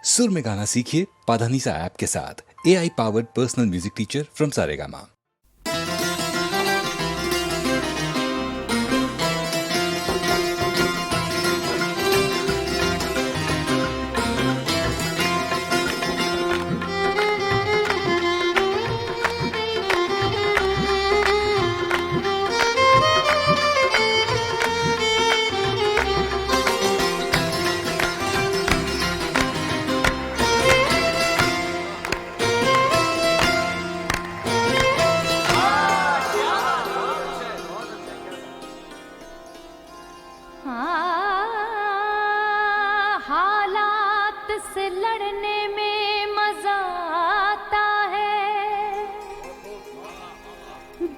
सुर में गाना सीखिए पाधानीसा ऐप के साथ। AI powered personal music teacher from Saregama. हालात से लड़ने में मजा आता है,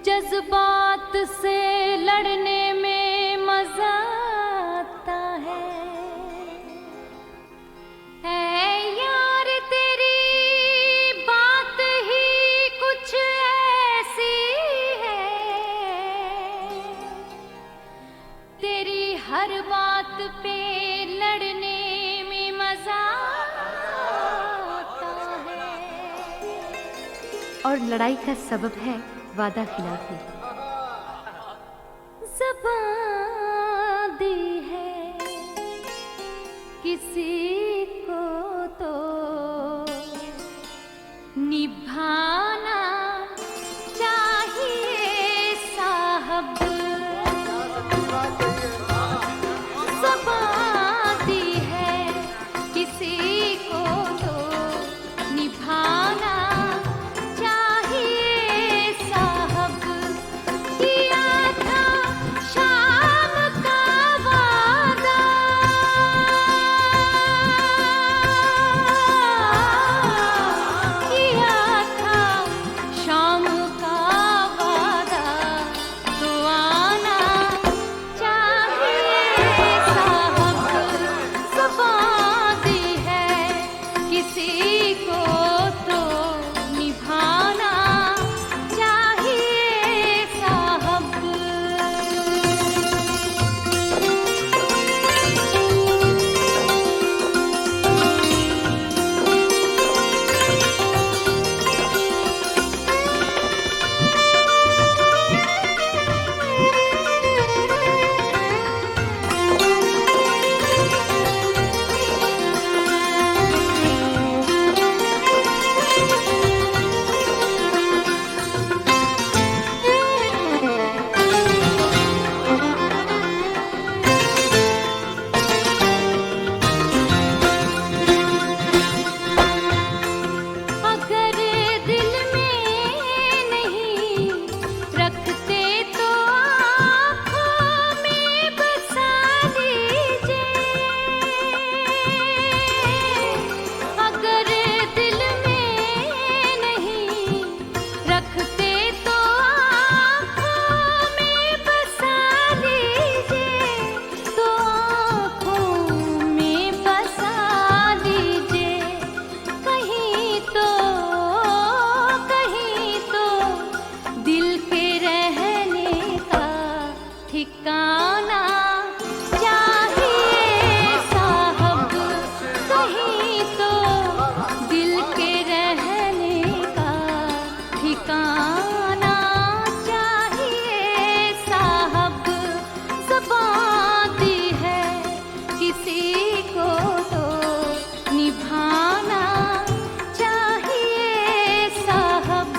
जज्बात से लड़ने में मजा आता है। ऐ यार तेरी बात ही कुछ ऐसी है, तेरी हर बात पे लड़ने में मजा आता है। और लड़ाई का सबब है वादा खिलाफी। ज़बान दी है किसी को तो निभाना चाहिए साहब। ज़बान दी है किसी को तो निभाना चाहिए साहब। किया था शाम का वादा, किया था शाम का वादा, तो आना चाहिए साहब। ज़बान दी है किसी को तो निभाना चाहिए साहब। अगर दिल में नहीं रखते तो आँखों में बसा लीजिए। अगर दिल में नहीं रखते तो आँखों में बसा लीजिए, तो आँखों में बसा लीजिए। कहीं तो दिल के रहने का ठिकाना चाहिए साहब। कहीं तो दिल के रहने का ठिकाना चाहिए साहब। ज़बान दी है किसी को तो निभाना चाहिए साहब।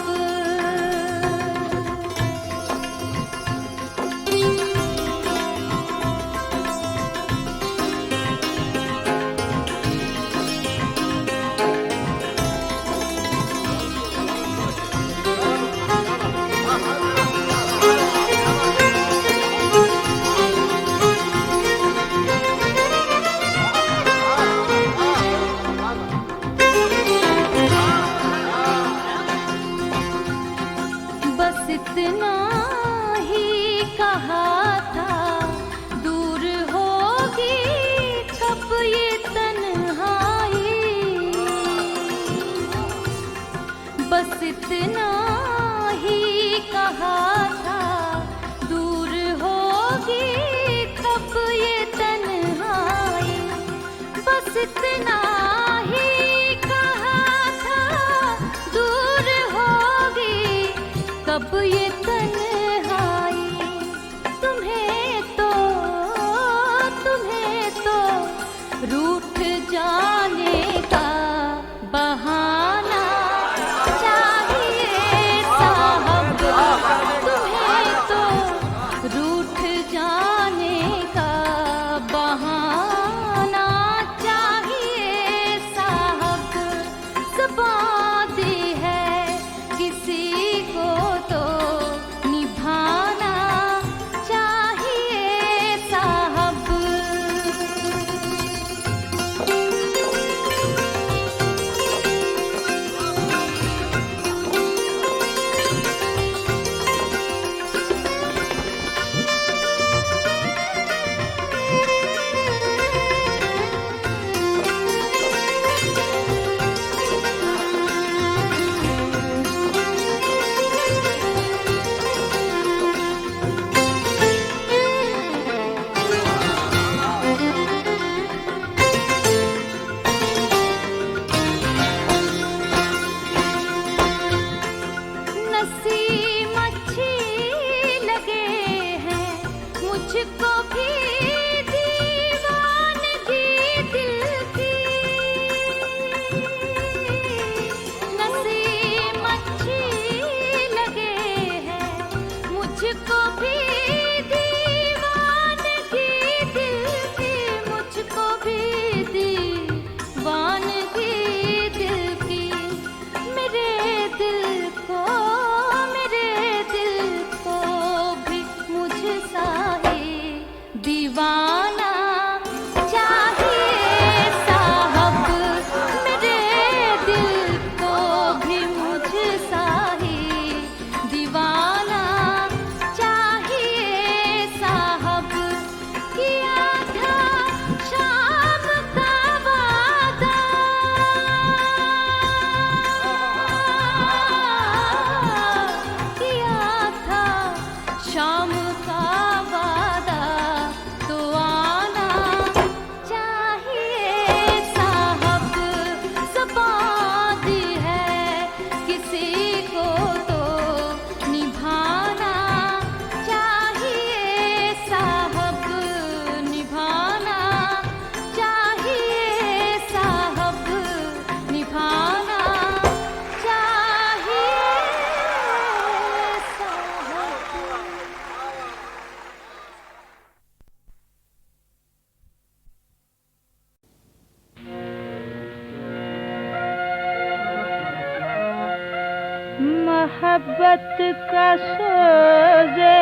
मोहब्बत का सोजे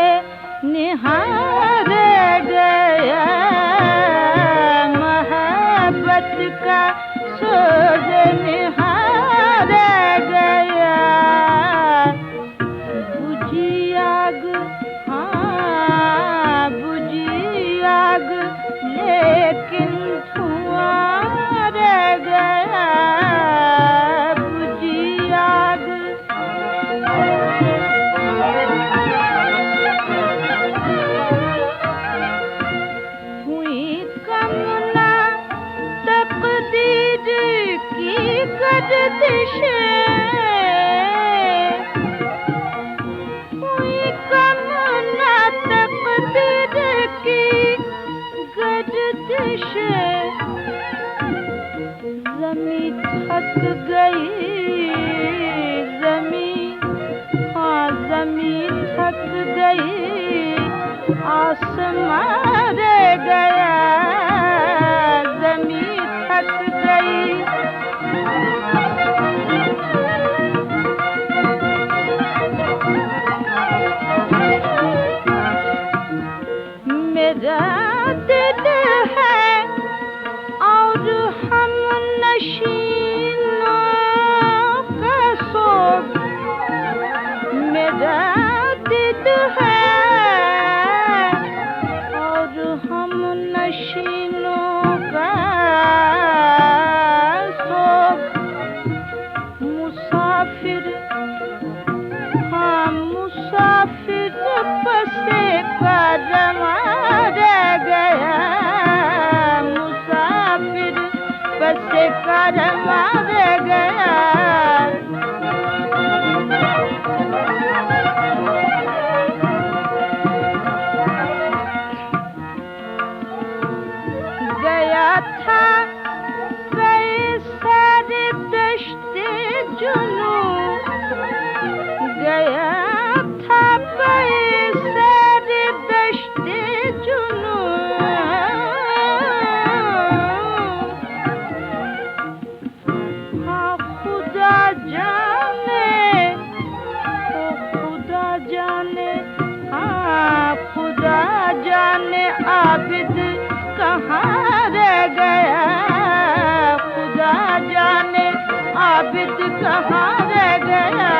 निहारे गया, मोहब्बत का सोजे निहारे गया। बुझी आग, हाँ बुझी आग, लेकिन धुआं रह गया, बुझी आग। हुई कमुना तकदीर की गर्दिशें, हुई कमुना तकदीर की गर्दिशें। ज़मीं थक गई, ज़मीं, हाँ ज़मीं थक गई, आसमां रह गया, ज़मीं थक गई। मेरा दिल है और हम नशीनों का शोक, मेरा दिल है और हम नशीनों का शोक। मुसाफिर, हाँ मुसाफिर बसे का रवां रह गया, मुसाफिर बसे का रवां रह गया। गया था कई सारे दश्ते जुनू, गया था कई सारे दश्ते जुनू। हाँ खुदा जाने, ओ खुदा जाने, हाँ खुदा जाने आबिद कहाँ रह गया, खुदा जाने आबिद कहाँ रह गया।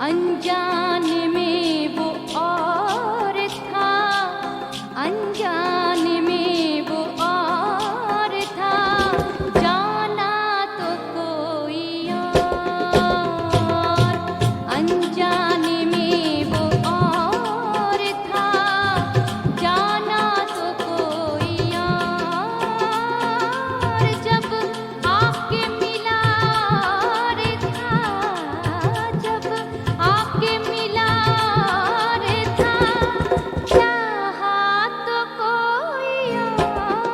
अनजाने में वो और था, अनजाने में वो और था, जाना तो कोई और, अनजाने में वो और था, जाना तो कोई और, जब आके मिला रे था, जब आके मिला रे था, चाहा तो कोई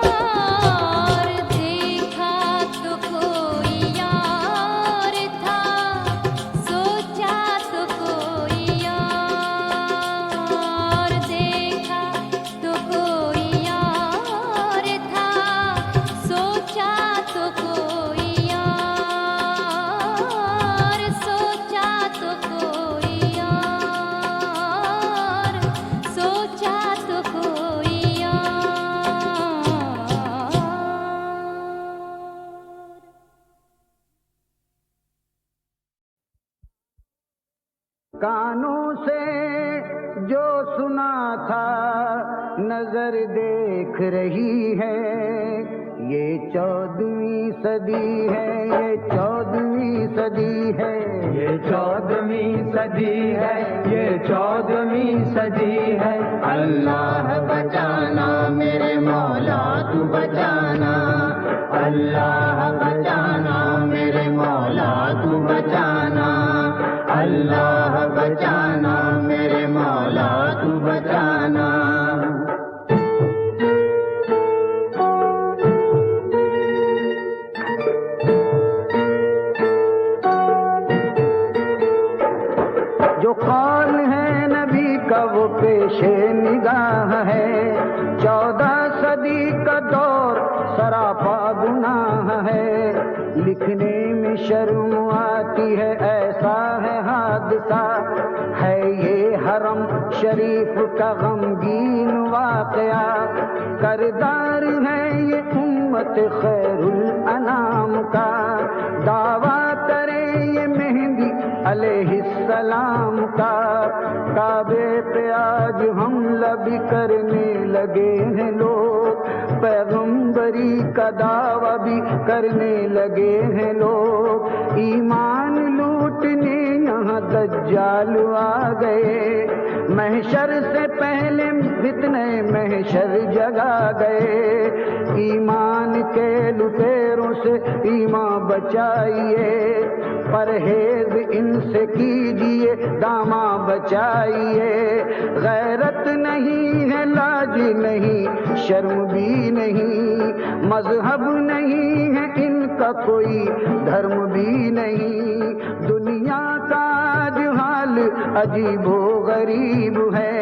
और, देखा तो कोई और था, सोचा तो कोई और, देखा तो कोई और था, सोचा तो कोई और, सोचा तो कोई और, सोचा तो कोई और। कानों से जो सुना था नजर देख रही है, ये 14वीं सदी है, ये 14वीं सदी है, ये 14वीं सदी है, ये 14वीं सदी है। अल्लाह बचाना मेरे मौला तू बचाना, अल्लाह बचाना मेरे मौला तू बचाना, अल्लाह बचाना मेरे मौला तू बचाना। जो कौल है नबी का वो पेशे निगाह है, 14 सदी का दौर सरापा गुनाह है, लिखने में शर्म आती है ऐसा है हादसा, है ये हरम शरीफ का गमगीन वाकया, करदार है ये उम्मत खैरुल अनाम का, दावा करे ये मेहंदी अलैहिस्सलाम का, काबे पे आज हमला भी करने लगे हैं लोग, पैगंबरी का दावा भी करने लगे हैं लोग, ईमान लूटने यहाँ दज्जाल आ गए, महशर से पहले फितने महशर जगा गए, ईमान के लुटेरों से ईमान बचाइए, परहेज इनसे कीजिए दामा बचाइए, गैरत नहीं है लाज नहीं शर्म भी नहीं, मजहब नहीं है इनका कोई धर्म भी नहीं, दुनिया का आज हाल अजीबो गरीब है,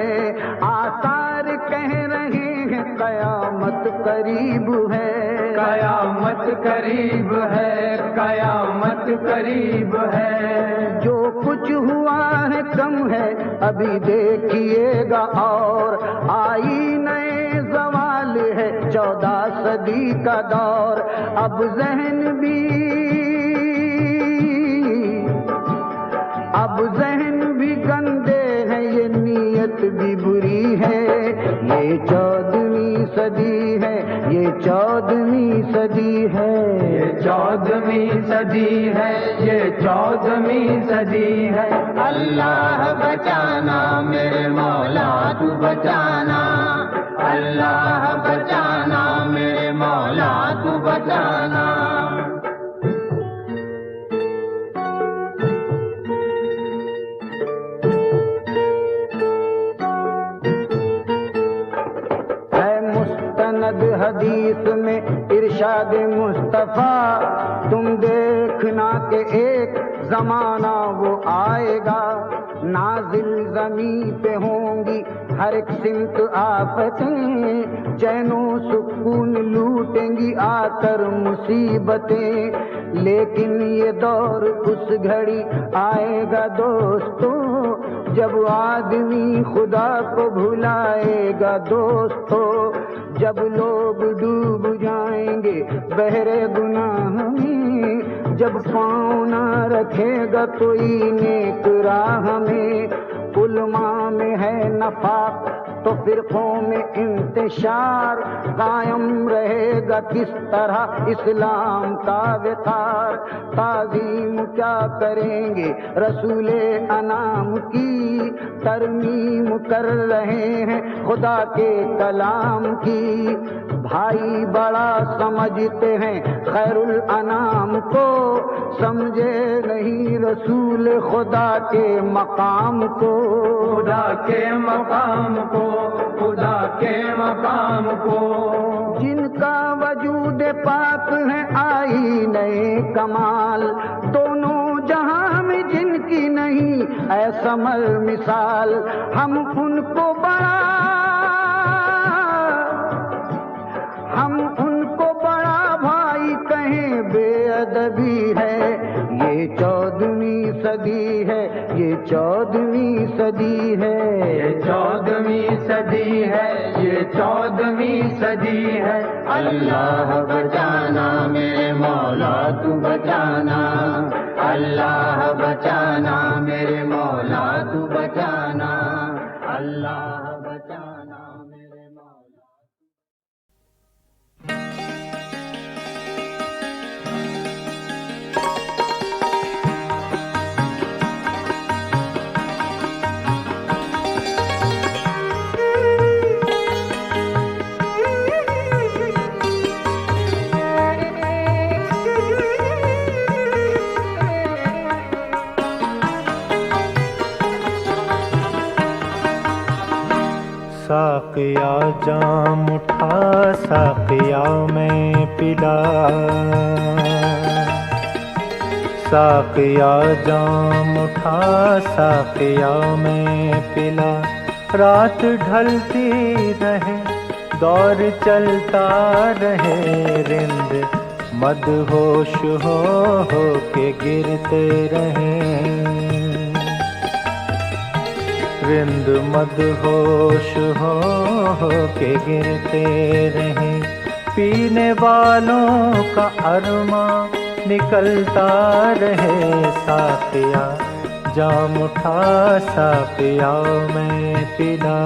आसार कह रहे हैं कयामत करीब है, कयामत करीब है, कयामत करीब है। जो कुछ हुआ है कम है अभी देखिएगा और, आई नए सवाल है 14 सदी का दौर, अब जहन भी गंदे हैं, ये नीयत भी बुरी है, ये 14वीं सदी है, ये 14वीं सदी है, ये 14वीं सदी है, ये 14वीं सदी है। अल्लाह बचाना मेरे मौला तू बचाना, अल्लाह बचाना मेरे मौला तू बचाना। हदीस में इरशाद मुस्तफा, तुम देखना के एक जमाना वो आएगा, नाजिल जमी पे होंगी हर एक सिमत आफतें, चैनो सुकून लूटेंगी आकर मुसीबतें, लेकिन ये दौर उस घड़ी आएगा दोस्तों, जब आदमी खुदा को भुलाएगा दोस्तों, जब लोग डूब जाएंगे बहरे गुनाह में, जब पाँव ना रखेगा कोई नेक राह में, उलमा में है नफाक तो फिरकों में इंतशार, कायम रहेगा किस तरह इस्लाम का विकार। ताज़ीम क्या करेंगे रसूले अनाम की, तरमीम कर रहे हैं खुदा के कलाम की। भाई बड़ा समझते हैं खैरुल अनाम को, समझे नहीं रसूल खुदा के मकाम को। खुदा के मकाम को, खुदा के मकाम को। जिनका वजूद पाक है आई नए कमाल, दोनों जहां में जिनकी नहीं ऐसा मल मिसाल। हम उनको बड़ा भाई कहें बेअदबी है। ये 14वीं सदी है, ये 14वीं सदी है, ये 14वीं सदी है, ये 14वीं सदी है। अल्लाह बचाना मेरे मौला तू बचाना, अल्लाह बचाना मेरे मौला तू बचाना, अल्लाह बचाना मेरे मौला। साक़िया जाम उठा साक़िया में पिला, साक़िया जाम उठा साक़िया में पिला। रात ढलती रहे दौर चलता रहे, रिंद मदहोश हो के गिरते रहें। रिंद मदहोश हो के गिरते रहें। पीने वालों का अरमा निकलता रहे, साक़िया जाम उठा साक़िया में पिला।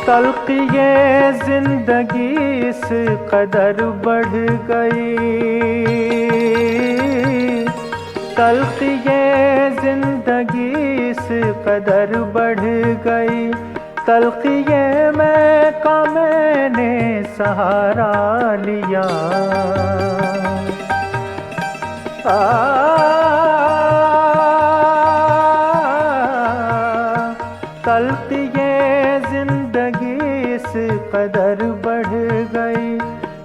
तल्ख़ ये ज़िंदगी इस कदर बढ़ गई, तल्ख़ ये ज़िंदगी इस कदर बढ़ गई। तल्ख़ ये मैं का मैंने सहारा लिया, तल्ख़ ये ज़िंदगी इस कदर बढ़ गई।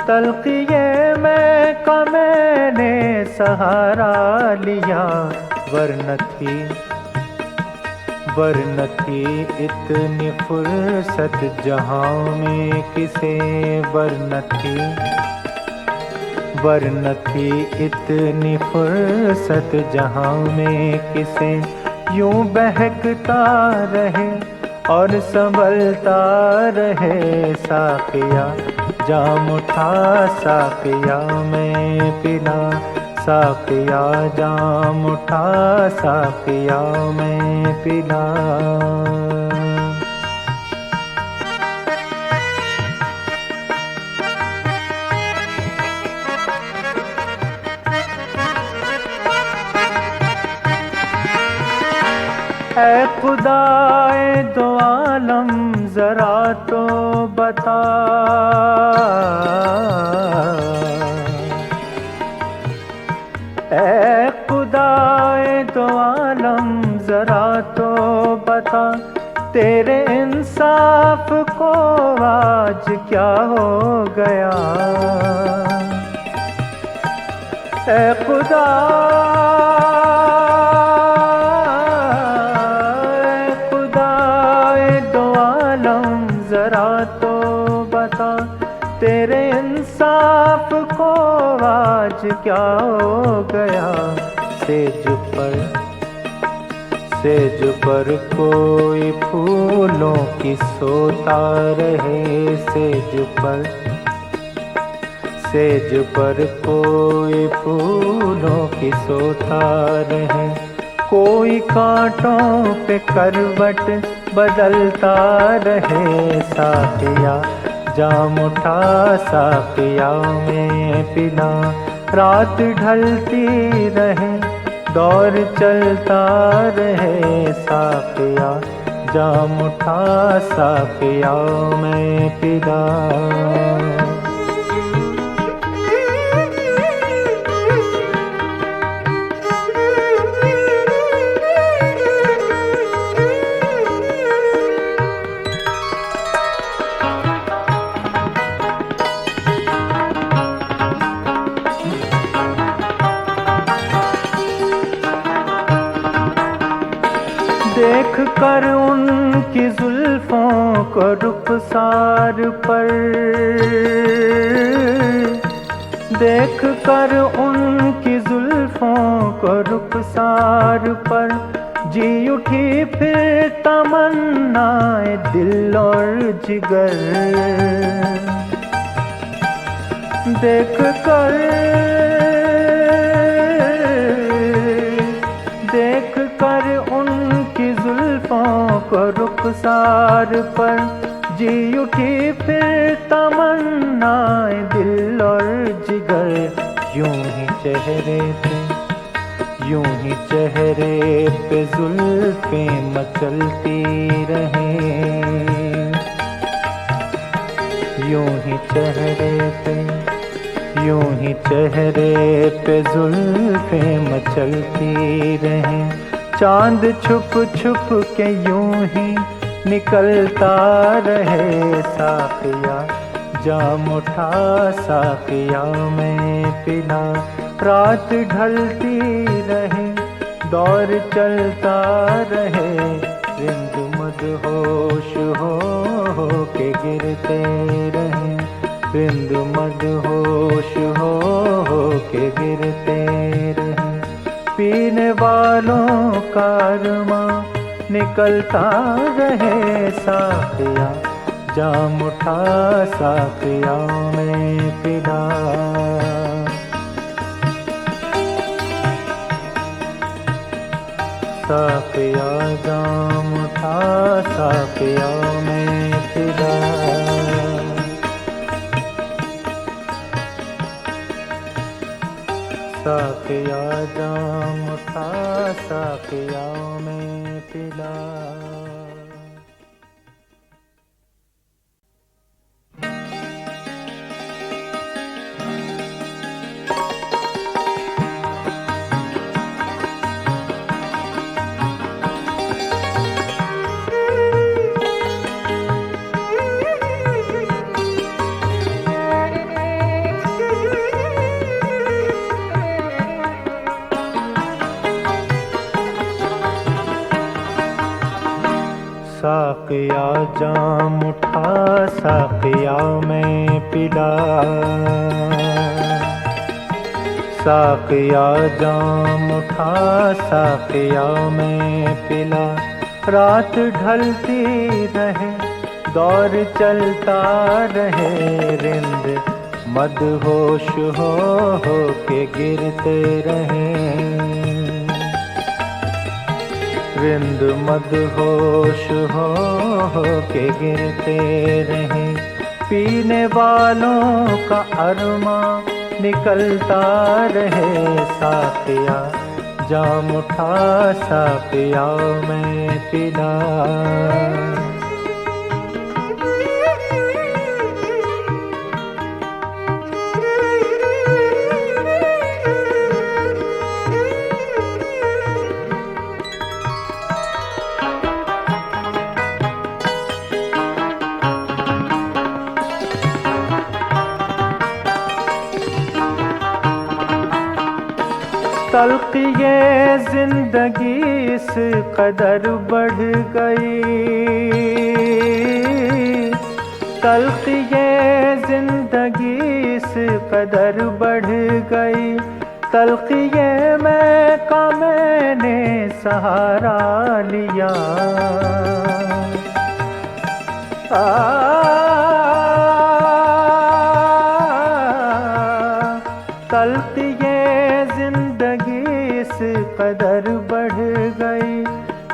तल्ख़ ये मैं का मैंने सहारा लिया, वरन थी इतनी फुर्सत जहाँ में किसे, वरन थी इतनी फुर्सत जहाँ में किसे। यूं बहकता रहे और संभलता रहे, साक़िया जाम उठा साक़िया में पिला। साक़िया जाम उठा साक़िया में पिला। ऐ खुदाए दो आलम ज़रा तो बता, ऐ खुदाए दो आलम ज़रा तो बता, तेरे इंसाफ को आज क्या हो गया। ऐ खुदा ज़रा तो बता, तेरे आज क्या हो गया। सेज पर कोई फूलों की सोता रहे। सेज पर कोई फूलों की सोता रहे। कोई कांटों पे करवट बदलता रहे। साथिया जाम उठा साथिया में पिला। रात ढलती रहे दौर चलता रहे। साथिया जाम उठा साथिया में पिला। देख कर उनकी जुल्फों को रुखसार पर। देख कर उनकी जुल्फों को रुखसार पर। जी उठी फिर तमन्नाए दिल और जिगर। देख कर उनकी जुल्फों को रुखसार पर। जी उठी फिर तमन्नाए दिल और जिगर। यूं ही चेहरे पे जुल्फें मचलती रहें। यूं ही चेहरे पे जुल्फें मचलती रहें। चांद छुप छुप के यूं ही निकलता रहे। साथिया जाम उठा साथिया में पिला। रात ढलती रहे दौर चलता रहे। रिंद मदहोश हो के गिरते रहे। रिंद मदहोश हो के गिरते रहे। पीने वालों का अरमां निकलता रहे। साथिया जाम उठा साथिया में पिला। साथिया जाम उठा साथिया में पिला। साथिया जाम उठा साथिया में पिला। साकिया जाम उठा साकिया में पिला। साकिया जाम उठा साकिया में पिला। रात ढलती रहे दौर चलता रहे। रिंद मदहोश हो के गिरते रहे। रिंद मदहोश हो के गिरते रहे। पीने वालों का अरमां निकलता रहे। साकिया जाम उठा साकिया में पिला। तल्ख ये जिंदगी इस कदर बढ़ गई। तल्ख ये जिंदगी इस कदर बढ़ गई, तलखिए में का मैंने सहारा लिया। तलखिए जिंदगी इस कदर बढ़ गई,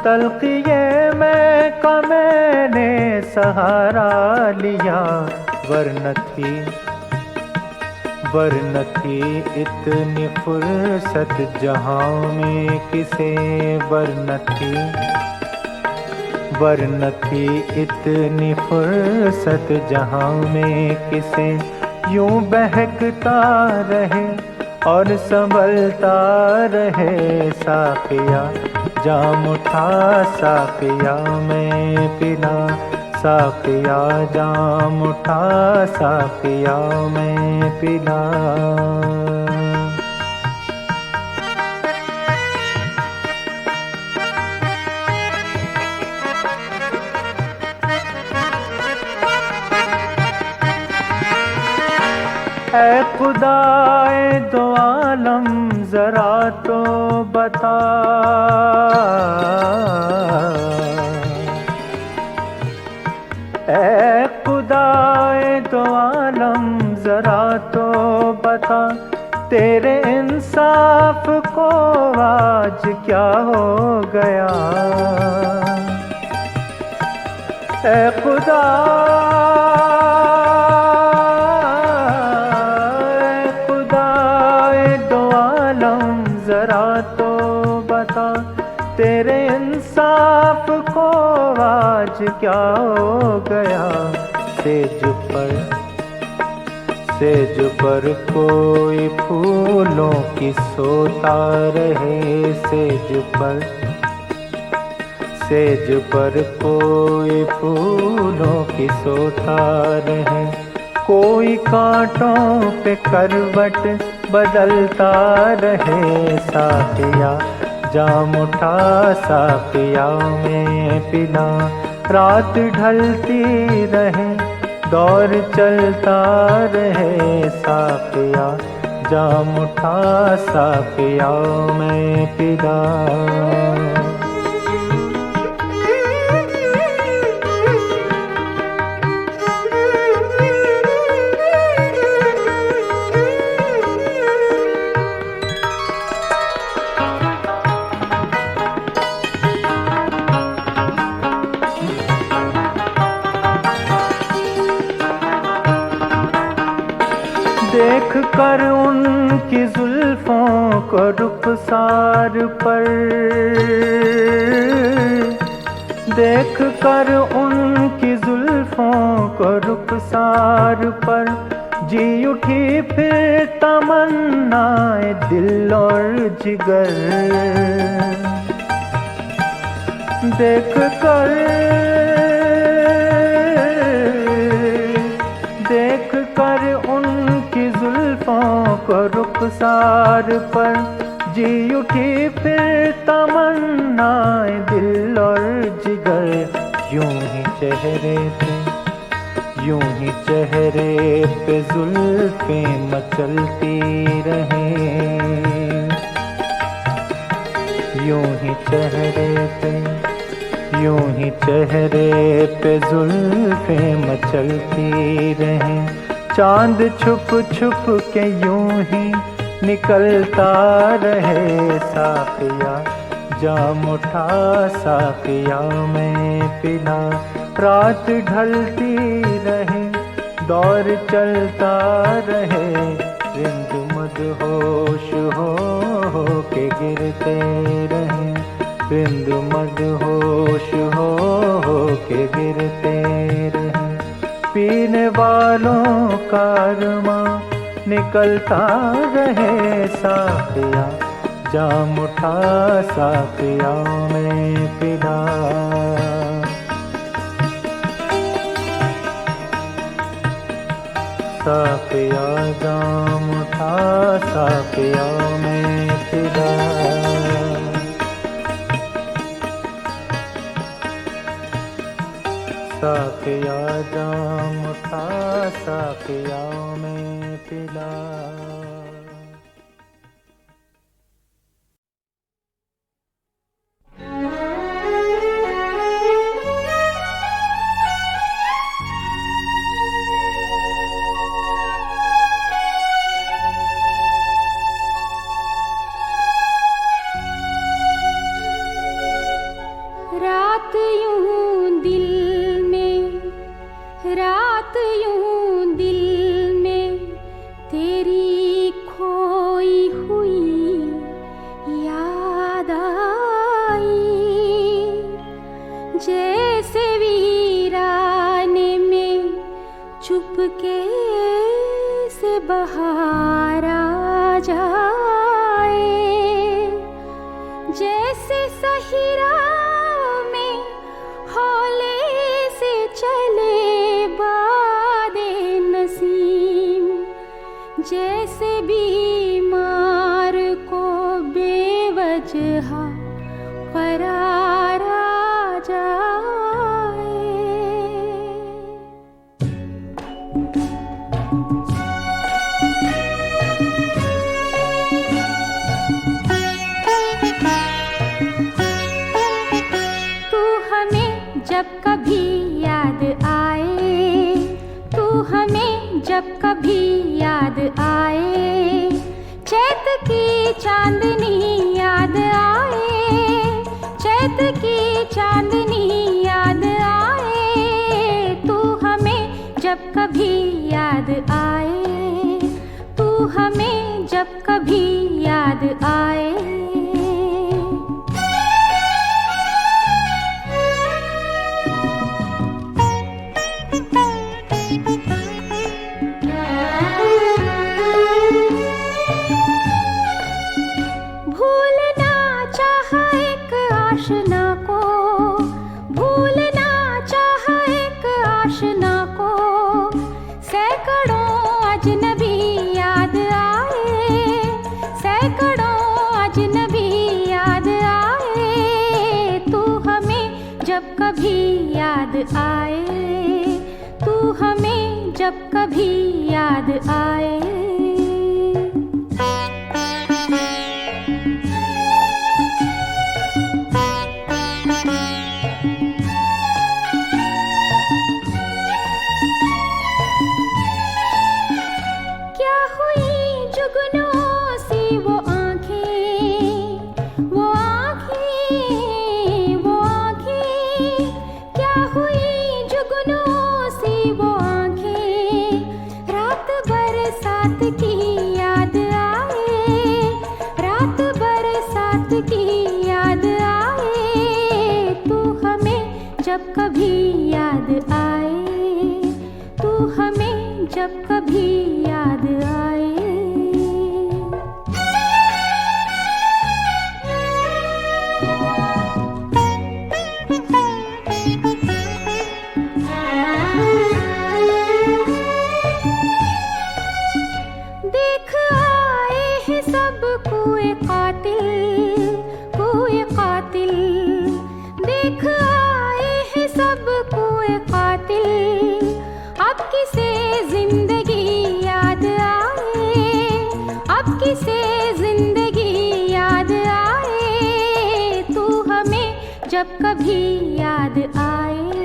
तलखिए में का मैंने सहारा लिया। वरन थी इतनी फुर्सत जहां में किसे, वरन थी इतनी फुर्सत जहां में किसे। यूं बहकता रहे और संभलता रहे साफिया, जाम उठा साफिया में पिला, साफिया जाम उठा साफिया में पिला। ऐ खुदाए दो आलम जरा तो बता, ऐ खुदाए दो आलम जरा तो बता, तेरे इंसाफ को आज क्या हो गया। ऐ खुदा जरा तो बता, तेरे इंसाफ को आज क्या हो गया। सेज पर कोई फूलों की सोता रहे, सेज पर कोई फूलों की सोता रहे। कोई कांटों पे करवट बदलता रहे साफिया, जाम उठा साफिया में पिला। रात ढलती रहे दौर चलता रहे साफिया, जाम उठा साफिया में पिला। देख कर उनकी जुल्फों को रुखसार पर, देख कर उनकी जुल्फों को रुखसार पर, जी उठी फिर तमन्नाए दिल और जिगर। देख कर उनकी जुल्फों को रुखसार पर, जी उठी फिर तमन्नाए दिल और जिगर। यूं ही चेहरे पे जुल्फें मचलती रहें, यूं ही चेहरे पे जुल्फें मचलती रहें। चांद छुप छुप के यूं ही निकलता रहे साफिया, जाम उठा साफिया में पिला। रात ढलती रहे दौर चलता रहे, रिंद मदहोश हो के गिरते रहे, रिंद मदहोश हो के गिरते रहे। पीने वालों का अरमां निकलता रहे साफिया, जाम उठा साफिया में पिला। साफिया जाम उठा साफिया में पिला। साकिया जाम उठा साकिया में पिला। रात यूं दिल में, रात यूं दिल में तेरी खोई हुई याद आई, जैसे वीराने में चुपके से बहार आ जाए, जैसे सहिरा चले बादे नसीम, जैसे बीमार को बेवजह करार आ जाए। तू हमें जब कभी याद आए, तू हमें जब कभी याद आए, चैत की चांदनी याद आए, चैत की चांदनी याद आए, तू हमें जब कभी याद आए, तू हमें जब कभी याद आए। भूलना चाहा एक आशना को, भूलना चाहा एक आशना को, सैकड़ों अजनबी याद आए, सैकड़ों अजनबी याद आए, तू हमें जब कभी याद आए, तू हमें जब कभी याद आए। जब कभी याद आए, तू हमें जब कभी याद आए। देख आए हैं सब कुए कातिल, कुए कातिल, देख सब कुए कातिल, अब किसे जिंदगी याद आए, अब किसे जिंदगी याद आए, तू हमें जब कभी याद आए,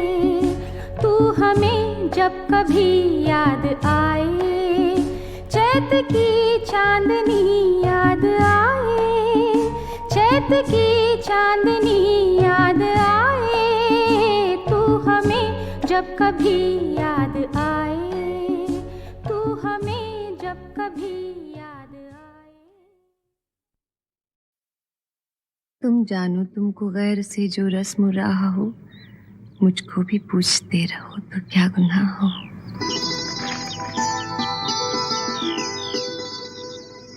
तू हमें जब कभी याद आए, चैत की चांदनी याद आए, चैत की चांदनी याद आए, जब कभी याद आए, तू हमें जब कभी याद आए। तुम जानो तुमको गैर से जो रस्म रहा हो, मुझको भी पूछते रहो तो क्या गुनाह हो।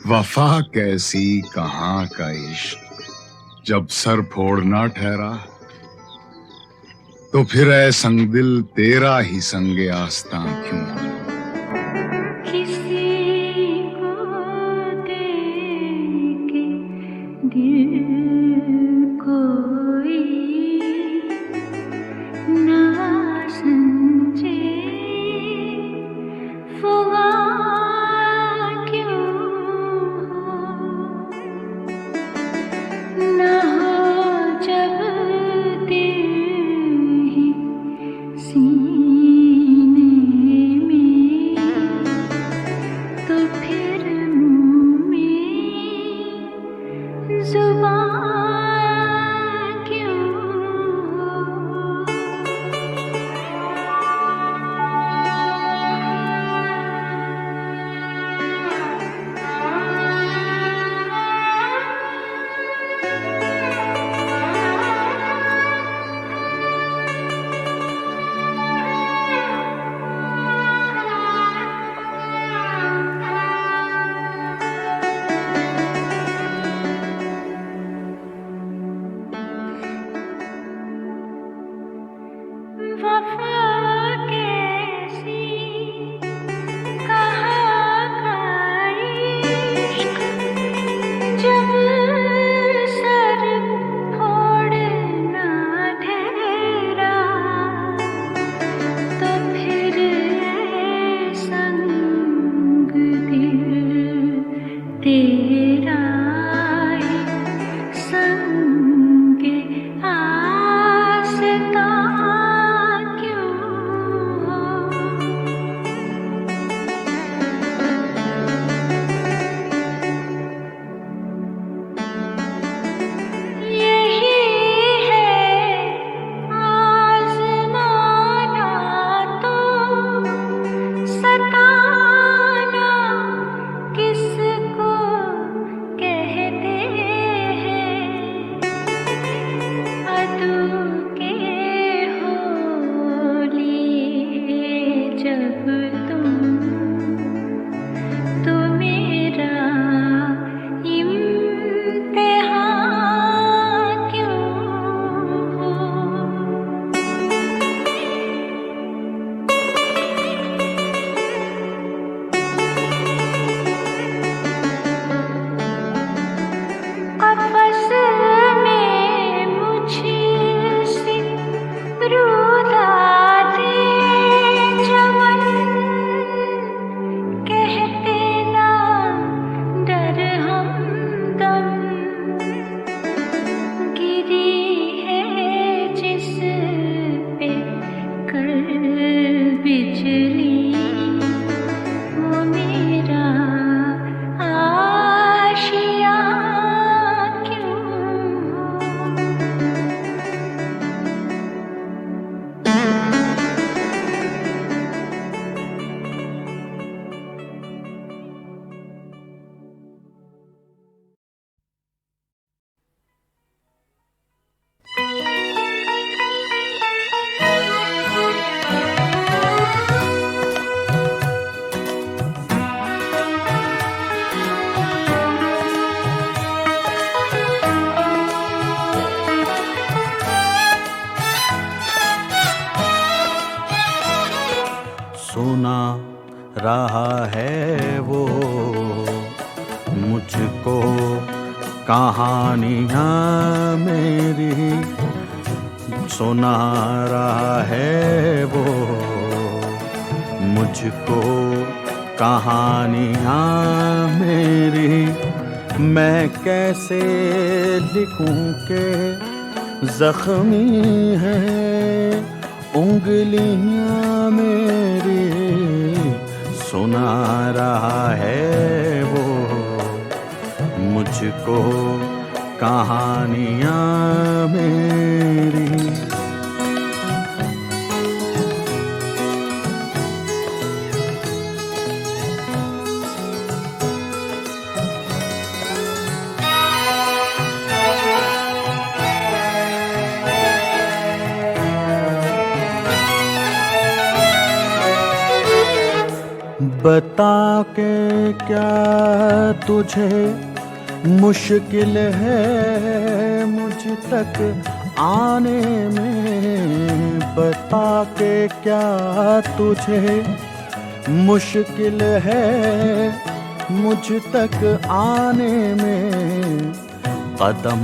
वफा कैसी कहाँ का इश्क, जब सर फोड़ना ठहरा, तो फिर ऐ संगदिल तेरा ही संगे आस्तां क्यों। किसी को देके दिल कोई ना रहा है वो मुझको कहानियाँ मेरी सुना रहा है वो मुझको कहानियाँ मेरी। मैं कैसे लिखूं के जख्मी हैं उंगलियां मेरी, सुना रहा है वो मुझको कहानियां मेरी। बता के क्या तुझे मुश्किल है मुझ तक आने में, बता के क्या तुझे मुश्किल है मुझ तक आने में। कदम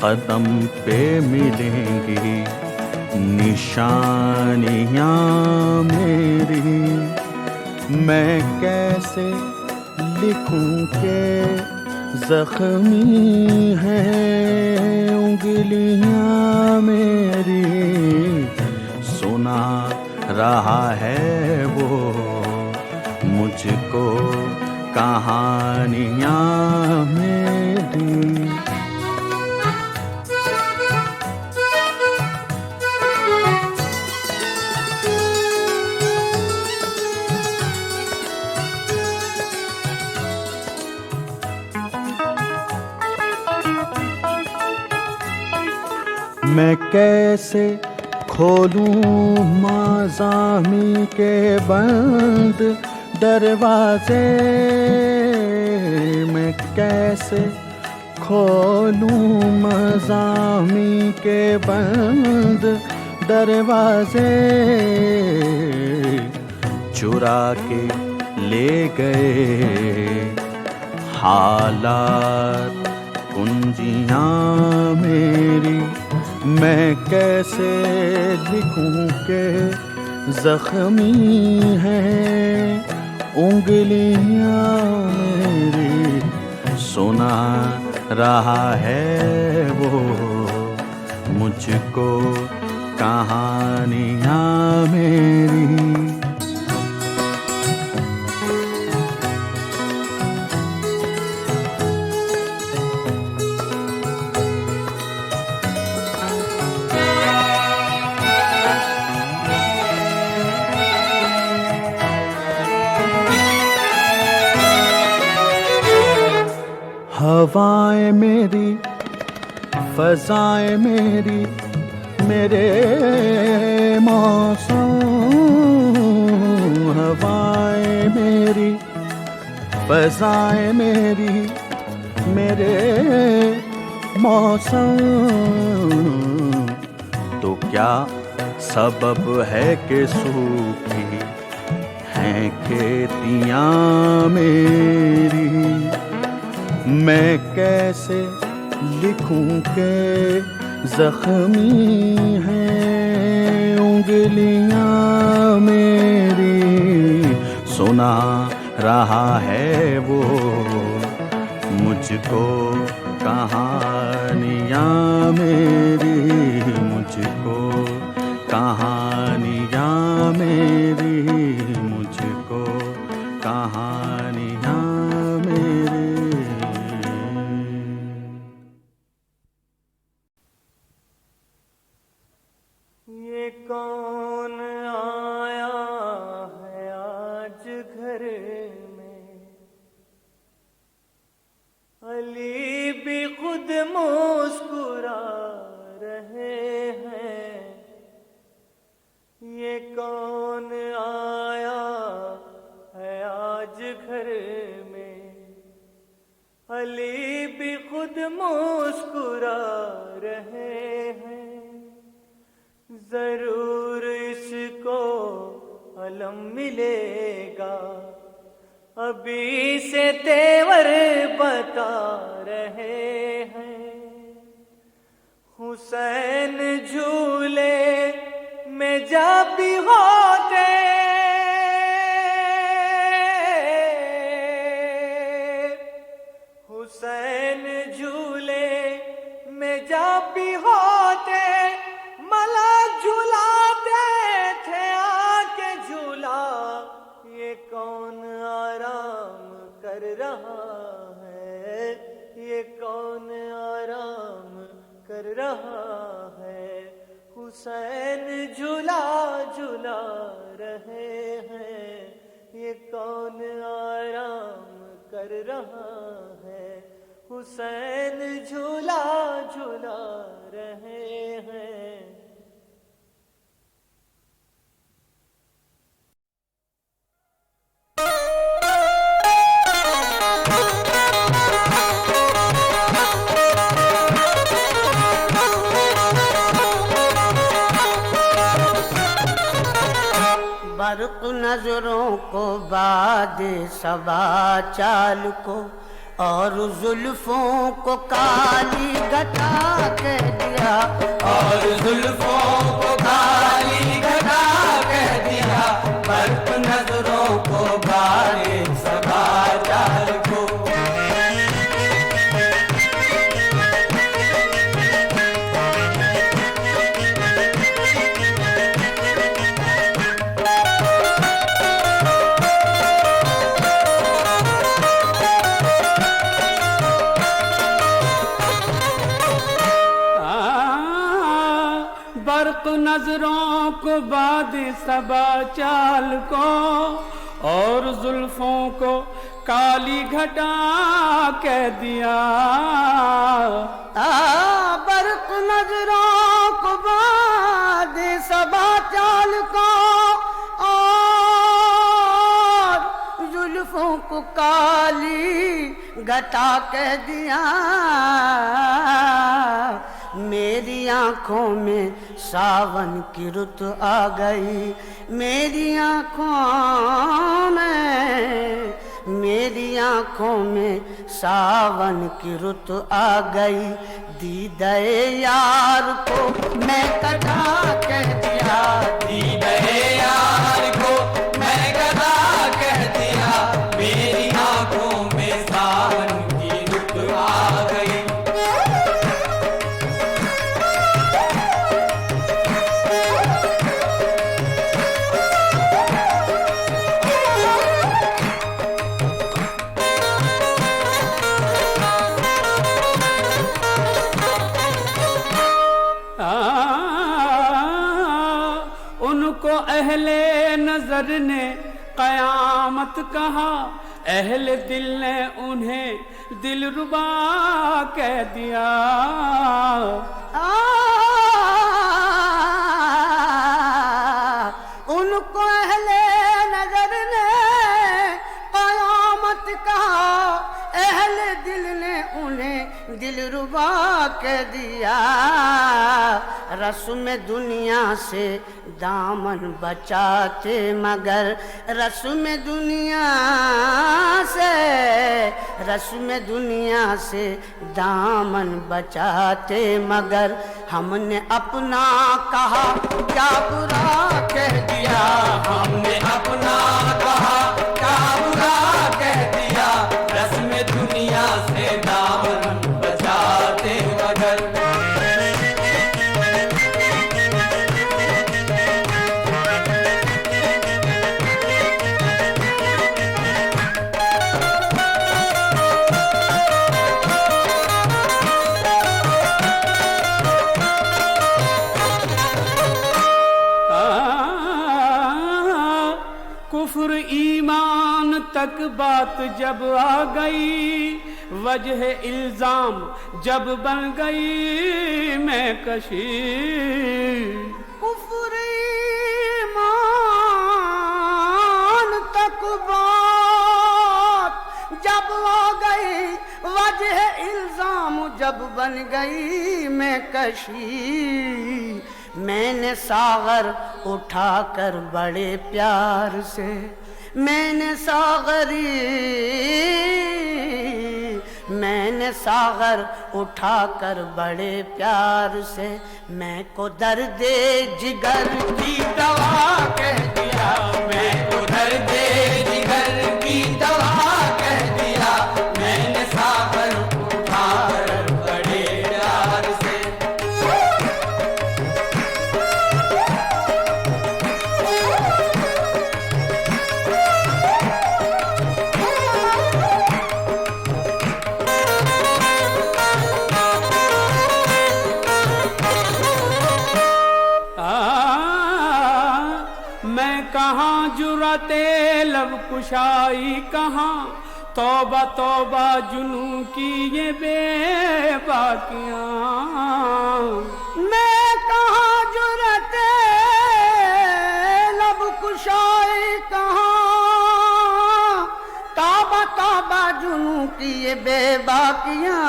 कदम पे मिलेंगी निशानियाँ मेरी। मैं कैसे लिखूं के जख्मी हैं उंगलियां मेरी, सुना रहा है वो मुझको कहानियां मेरी। मैं कैसे खोलूं माज़ामी के बंद दरवाजे, मैं कैसे खोलूं माज़ामी के बंद दरवाजे। चुरा के ले गए हालात कुंजियां मेरी। मैं कैसे लिखूं के जख्मी हैं उंगलियां मेरी, सुना रहा है वो मुझको कहानियां मेरी। हवाएं मेरी फजाएं मेरी मेरे मौसम, हवाएं मेरी फजाएं मेरी मेरे मौसम। तो क्या सबब है कि सूखी हैं खेतियां मेरी। मैं कैसे लिखूं के जख्मी हैं उंगलियां मेरी, सुना रहा है वो मुझको कहानियां मेरी, मुझको कहानियां मेरी, मुझको कहानियां मेरी। ये कौन आया है आज घर में, अली भी खुद मुस्कुरा रहे हैं। ये कौन आया है आज घर में, अली भी खुद मुस्कुरा रहे हैं। जरूर इसको आलम मिलेगा। अभी से तेवर बता रहे हैं, हुसैन झूले में जब भी होते, हुसैन झूले में जब भी होते, मलक झूलाते थे आके झूला। ये कौन आराम कर रहा है, ये कौन आराम कर रहा है। हुसैन झूला झूला रहे हैं, ये कौन आराम कर रहा है। हुसैन झूला झूला रहे हैं। बर्क नजरों को बाद सबा चाल को और जुल्फों को काली घटा कह दिया, और जुल्फों को काली घटा कह दिया। बर्क नजरों को बारे सबा चाल को। बर्क नजरों को बाद सबा चाल को और जुल्फों को काली घटा कह दिया। बर्क नजरों को बाद सबा चाल को और जुल्फों को काली घटा कह दिया। मेरी आँखों में सावन की रुत आ गई, मेरी आँखों में, मेरी आँखों में सावन की रुत आ गई। दीदे यार को मैं कटा कह दिया, दीदे यार को मैं कटा कह दिया। मेरी आँखों में सावन की रुत आ गई। उनको अहले नजर ने कयामत कहा, अहले दिल ने उन्हें दिलरुबा कह दिया। उनको अहले नजर ने कयामत कहा, अहले दिल ने उन्हें दिलरुबा कह दिया। रस्म दुनिया से दामन बचाते मगर रस्म दुनिया से, रस्म दुनिया से दामन बचाते मगर हमने अपना कहा क्या बुरा कह दिया। हमने अपना कहा क्या बुरा कह दिया। रस्म दुनिया से दामन बचाते मगर कुफ्र ईमान तक बात जब आ गई, वजह इल्जाम जब बन गई मैं कशी। कुफ्र ईमान तक बात जब आ गई, वजह इल्जाम जब बन गई मैं कशी। मैंने सागर उठाकर बड़े प्यार से, मैंने सागर उठाकर बड़े प्यार से मैं को दर्दे जिगर की दवा कह दिया, मैं को दर्दे जिगर की दवा कह दिया, मैंने सागर उठाकर बड़े प्यार से। कहाँ जुराते लब कुशाई कहाँ, तौबा तौबा जुनू की ये बेबाकियाँ। मैं कहाँ जुराते लब कुशाई कहाँ, तौबा तौबा जुनू की ये बेबाकियाँ।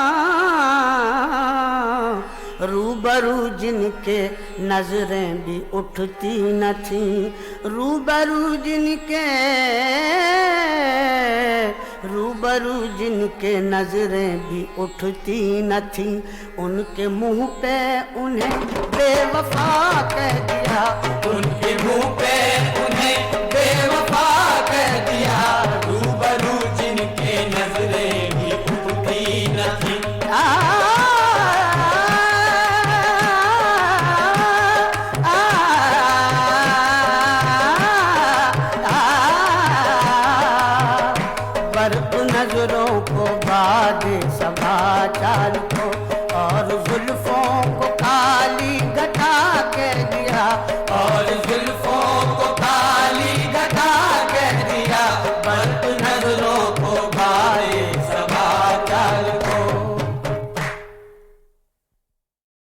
रूबरू जिनके नजरें भी उठती न थी, रूबरू जिनके नजरें भी उठती न थी, उनके मुंह पे उन्हें बेवफा कह दिया, उनके मुंह पे उन्हें बेवफा कह दिया। रूबरू जिनके नजरें भी उठती न थी, नजरों को बाद सभा चाल को और जुल्म